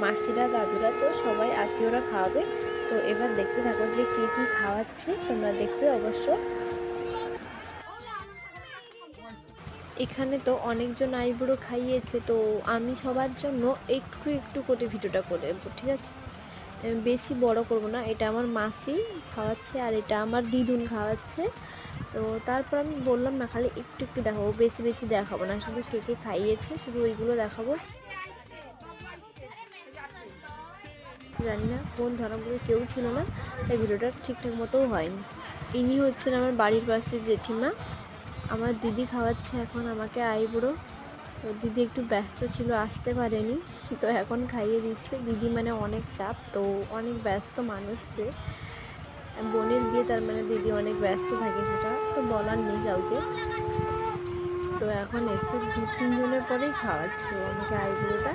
মাসিরা দাদুরা তো সবাই আত্মীয়রা খাওয়াবে। তো এবার দেখতে থাকো যে কে কী খাওয়াচ্ছে, তোমরা দেখবে অবশ্য। এখানে তো অনেকজন আইবুড়ো খাইয়েছে, তো আমি সবার জন্য একটু একটু করে ভিডিওটা করে দেবো, ঠিক আছে? বেশি বড় করব না। এটা আমার মাসি খাওয়াচ্ছে আর এটা আমার দিদুন খাওয়াচ্ছে। তো তারপর আমি বললাম না, খালি একটু একটু দেখাবো, বেশি বেশি দেখাবো না, শুধু কে কে খাইয়েছে শুধু ওইগুলো দেখাবো। জানি না কোন ধর্মগুলো কেউ ছিল না, তাই ভিডিওটা ঠিকঠাক মতোও হয়নি। ইনি হচ্ছেন আমার বাড়ির পাশে জেঠিমা। আমার দিদি খাওয়াচ্ছে এখন আমাকে আইবুড়ো। তো দিদি একটু ব্যস্ত ছিল, আসতে পারেনি, তো এখন খাইয়ে দিচ্ছে। দিদি মানে অনেক চাপ, তো অনেক ব্যস্ত মানুষ সে, বোনের বিয়ে, তার মানে দিদি অনেক ব্যস্ত থাকে, সেটা তো বলার নেই কাউকে। তো এখন এসে 2-3 জনের পরেই খাওয়াচ্ছে ও আমাকে আইবুড়োটা।